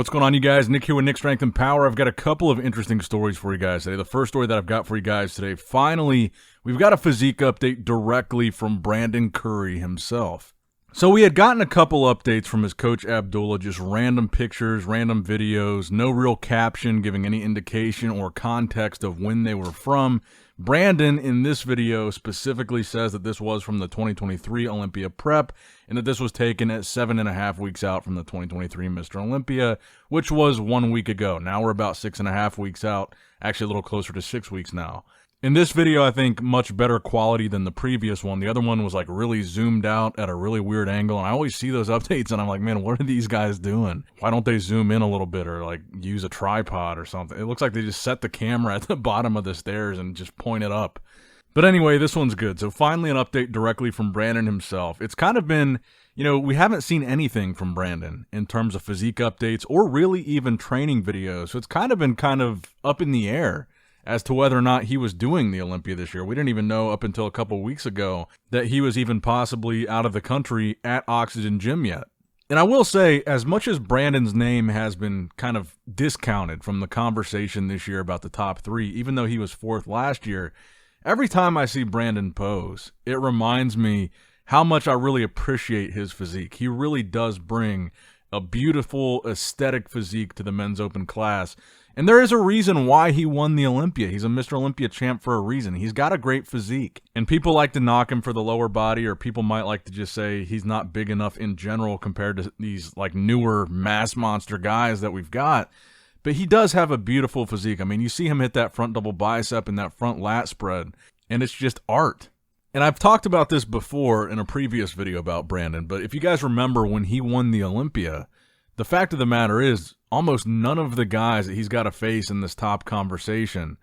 What's going on, you guys? Nick here with Nick Strength and Power. I've got a couple of interesting stories for you guys today. The first story that I've got for you guys today, finally, we've got a physique update directly from Brandon Curry himself. So we had gotten a couple updates from his coach Abdullah, just random pictures, random videos, no real caption giving any indication or context of when they were from. Brandon, in this video, specifically says that this was from the 2023 Olympia prep and that this was taken at 7.5 weeks out from the 2023 Mr. Olympia, which was 1 week ago. Now we're about 6.5 weeks out, actually a little closer to 6 weeks now. In this video, I think much better quality than the previous one. The other one was like really zoomed out at a really weird angle, and I always see those updates and I'm like, man, what are these guys doing? Why don't they zoom in a little bit or like use a tripod or something? It looks like they just set the camera at the bottom of the stairs and just point it up. But anyway, this one's good. So finally an update directly from Brandon himself. It's kind of been, we haven't seen anything from Brandon in terms of physique updates or really even training videos. So it's kind of been up in the air as to whether or not he was doing the Olympia this year. We didn't even know up until a couple weeks ago that he was even possibly out of the country at Oxygen Gym yet. And I will say, as much as Brandon's name has been kind of discounted from the conversation this year about the top three, even though he was fourth last year, every time I see Brandon pose, it reminds me how much I really appreciate his physique. He really does bring a beautiful aesthetic physique to the men's open class. And there is a reason why he won the Olympia. He's a Mr. Olympia champ for a reason. He's got a great physique. And people like to knock him for the lower body, or people might like to just say he's not big enough in general compared to these like newer mass monster guys that we've got. But he does have a beautiful physique. I mean, you see him hit that front double bicep and that front lat spread, and it's just art. And I've talked about this before in a previous video about Brandon, but if you guys remember when he won the Olympia, the fact of the matter is almost none of the guys that he's got to face in this top conversation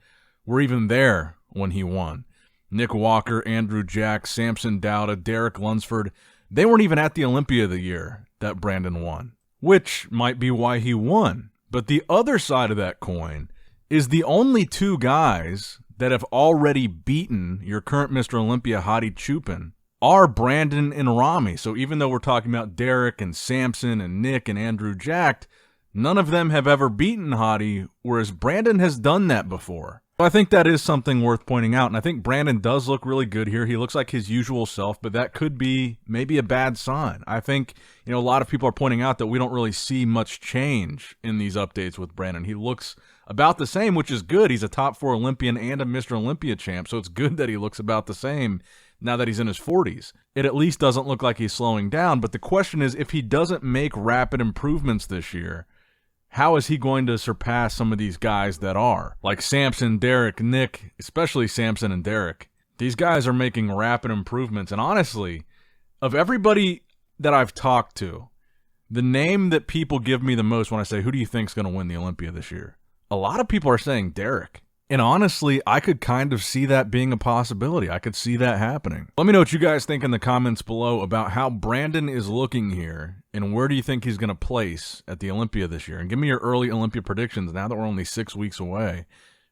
were even there when he won. Nick Walker, Andrew Jack, Samson, Dauda, Derek Lunsford, they weren't even at the Olympia the year that Brandon won, which might be why he won. But the other side of that coin is the only two guys that have already beaten your current Mr. Olympia, Hady Chupin, are Brandon and Rami. So even though we're talking about Derek and Samson and Nick and Andrew Jack, none of them have ever beaten Hady, whereas Brandon has done that before. So I think that is something worth pointing out, and I think Brandon does look really good here. He looks like his usual self, but that could be maybe a bad sign. I think, a lot of people are pointing out that we don't really see much change in these updates with Brandon. He looks about the same, which is good. He's a top 4 Olympian and a Mr. Olympia champ, so it's good that he looks about the same now that he's in his 40s. It at least doesn't look like he's slowing down, but the question is, if he doesn't make rapid improvements this year, how is he going to surpass some of these guys that are? Like Samson, Derek, Nick, especially Samson and Derek. These guys are making rapid improvements, and honestly, of everybody that I've talked to, the name that people give me the most when I say, who do you think is going to win the Olympia this year? A lot of people are saying Derek. And honestly, I could kind of see that being a possibility. I could see that happening. Let me know what you guys think in the comments below about how Brandon is looking here and where do you think he's going to place at the Olympia this year. And give me your early Olympia predictions now that we're only 6 weeks away.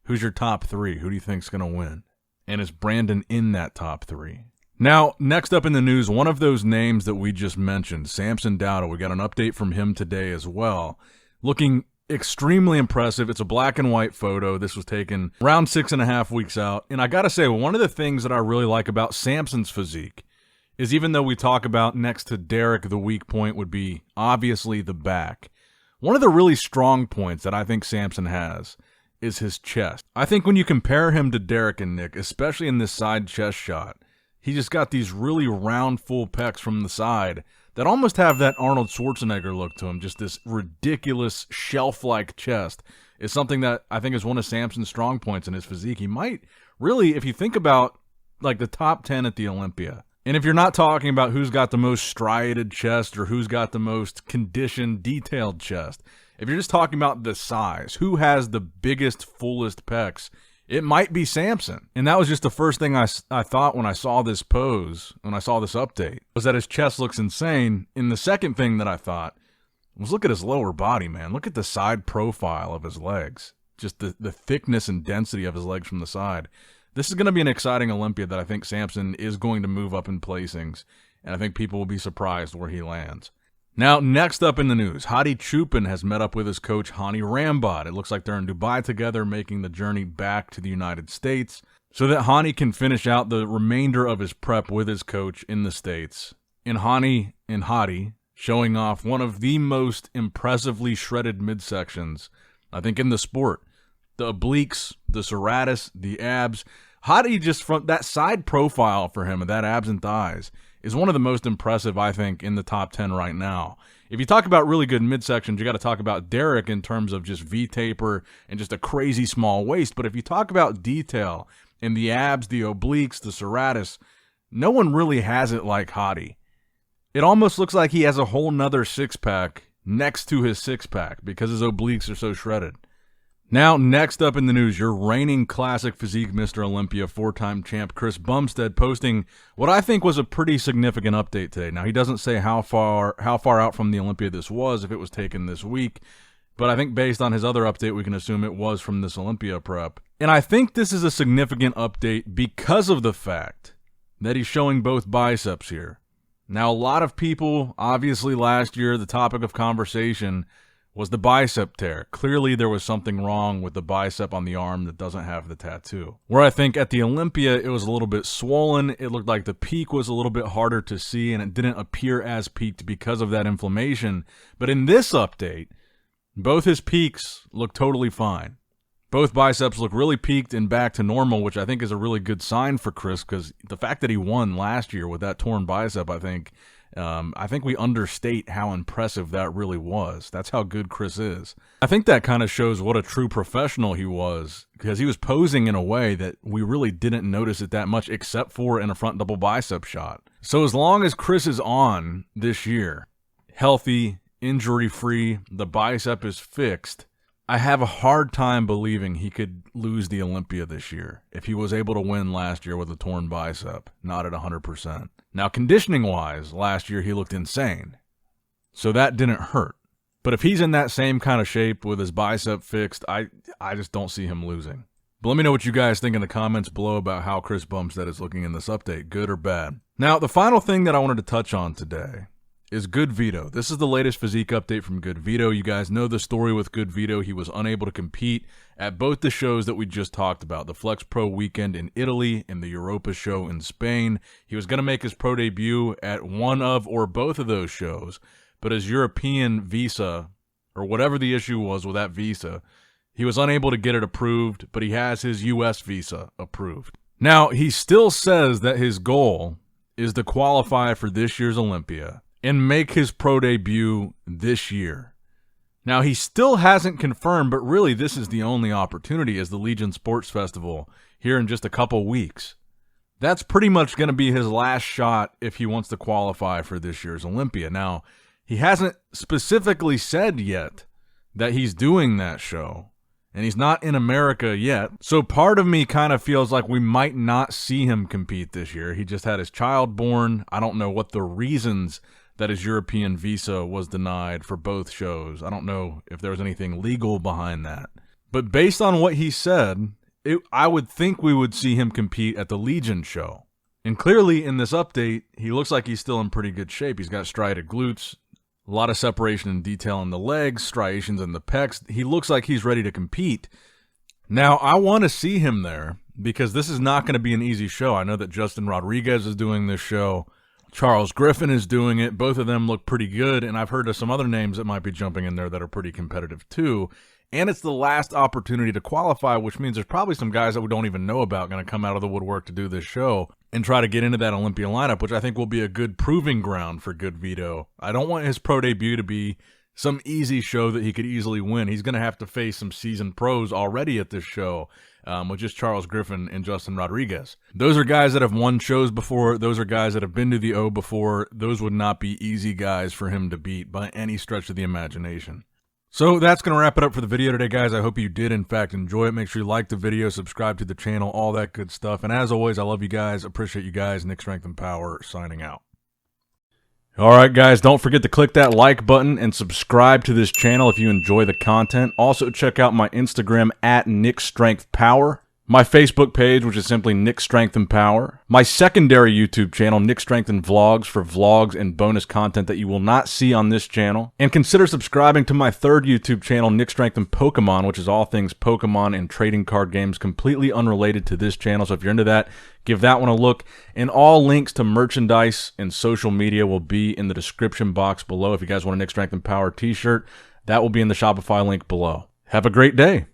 Who's your top 3? Who do you think is going to win? And is Brandon in that top 3? Now, next up in the news, one of those names that we just mentioned, Samson Dauda. We got an update from him today as well. Looking extremely impressive. It's a black and white photo. This was taken around 6.5 weeks out. And I got to say, one of the things that I really like about Samson's physique is, even though we talk about next to Derek, the weak point would be obviously the back. One of the really strong points that I think Samson has is his chest. I think when you compare him to Derek and Nick, especially in this side chest shot, he just got these really round, full pecs from the side that almost have that Arnold Schwarzenegger look to him. Just this ridiculous shelf-like chest is something that I think is one of Samson's strong points in his physique. He might really, if you think about like the top 10 at the Olympia, and if you're not talking about who's got the most striated chest or who's got the most conditioned, detailed chest, if you're just talking about the size, who has the biggest, fullest pecs, it might be Samson. And that was just the first thing I thought when I saw this pose, when I saw this update, was that his chest looks insane. And the second thing that I thought was, look at his lower body, man. Look at the side profile of his legs. Just the thickness and density of his legs from the side. This is going to be an exciting Olympia that I think Samson is going to move up in placings, and I think people will be surprised where he lands. Now, next up in the news, Hadi has met up with his coach, Hany. It looks like they're in Dubai together, making the journey back to the United States so that Hany can finish out the remainder of his prep with his coach in the States. And Hany and Hadi showing off one of the most impressively shredded midsections, I think, in the sport. The obliques, the serratus, the abs. Hadi, just from that side profile for him, of that abs and thighs, is one of the most impressive, I think, in the top 10 right now. If you talk about really good midsections, you got to talk about Derek in terms of just V-taper and just a crazy small waist. But if you talk about detail in the abs, the obliques, the serratus, no one really has it like Hadi. It almost looks like he has a whole nother six-pack next to his six-pack because his obliques are so shredded. Now, next up in the news, your reigning classic physique Mr. Olympia, four-time champ Chris Bumstead posting what I think was a pretty significant update today. Now, he doesn't say how far out from the Olympia this was, if it was taken this week, but I think based on his other update, we can assume it was from this Olympia prep. And I think this is a significant update because of the fact that he's showing both biceps here. Now, a lot of people, obviously last year, the topic of conversation was the bicep tear. Clearly, there was something wrong with the bicep on the arm that doesn't have the tattoo. Where I think at the Olympia, it was a little bit swollen. It looked like the peak was a little bit harder to see, and it didn't appear as peaked because of that inflammation. But in this update, both his peaks look totally fine. Both biceps look really peaked and back to normal, which I think is a really good sign for Chris, because the fact that he won last year with that torn bicep, I think we understate how impressive that really was. That's how good Chris is. I think that kind of shows what a true professional he was, because he was posing in a way that we really didn't notice it that much, except for in a front double bicep shot. So as long as Chris is on this year, healthy, injury-free, the bicep is fixed, I have a hard time believing he could lose the Olympia this year if he was able to win last year with a torn bicep, not at 100%. Now, conditioning-wise, last year he looked insane, so that didn't hurt. But if he's in that same kind of shape with his bicep fixed, I just don't see him losing. But let me know what you guys think in the comments below about how Chris Bumstead is looking in this update, good or bad. Now, the final thing that I wanted to touch on today is GoodVito. This is the latest physique update from GoodVito. You guys know the story with GoodVito. He was unable to compete at both the shows that we just talked about, the Flex Pro weekend in Italy and the Europa show in Spain. He was going to make his pro debut at one of or both of those shows, but his European visa, or whatever the issue was with that visa, he was unable to get it approved, but he has his US visa approved. Now, he still says that his goal is to qualify for this year's Olympia and make his pro debut this year. Now, he still hasn't confirmed, but really this is the only opportunity as the Legion Sports Festival here in just a couple weeks. That's pretty much going to be his last shot if he wants to qualify for this year's Olympia. Now, he hasn't specifically said yet that he's doing that show, and he's not in America yet. So part of me kind of feels like we might not see him compete this year. He just had his child born. I don't know what the reasons that his European visa was denied for both shows. I don't know if there was anything legal behind that. But based on what he said, I would think we would see him compete at the Legion show. And clearly in this update, he looks like he's still in pretty good shape. He's got striated glutes, a lot of separation and detail in the legs, striations in the pecs. He looks like he's ready to compete. Now, I want to see him there because this is not going to be an easy show. I know that Justin Rodriguez is doing this show. Charles Griffin is doing it. Both of them look pretty good, and I've heard of some other names that might be jumping in there that are pretty competitive too. And it's the last opportunity to qualify, which means there's probably some guys that we don't even know about going to come out of the woodwork to do this show and try to get into that Olympia lineup, which I think will be a good proving ground for GoodVito. I don't want his pro debut to be some easy show that he could easily win. He's going to have to face some seasoned pros already at this show, with just Charles Griffin and Justin Rodriguez. Those are guys that have won shows before. Those are guys that have been to the O before. Those would not be easy guys for him to beat by any stretch of the imagination. So that's going to wrap it up for the video today, guys. I hope you did, in fact, enjoy it. Make sure you like the video, subscribe to the channel, all that good stuff. And as always, I love you guys. Appreciate you guys. Nick Strength and Power signing out. All right, guys, don't forget to click that like button and subscribe to this channel if you enjoy the content. Also, check out my Instagram at NickStrengthPower. my Facebook page, which is simply Nick Strength and Power, my secondary YouTube channel, Nick Strength and Vlogs, for vlogs and bonus content that you will not see on this channel, and consider subscribing to my third YouTube channel, Nick Strength and Pokemon, which is all things Pokemon and trading card games, completely unrelated to this channel. So if you're into that, give that one a look. And all links to merchandise and social media will be in the description box below. If you guys want a Nick Strength and Power t-shirt, that will be in the Shopify link below. Have a great day.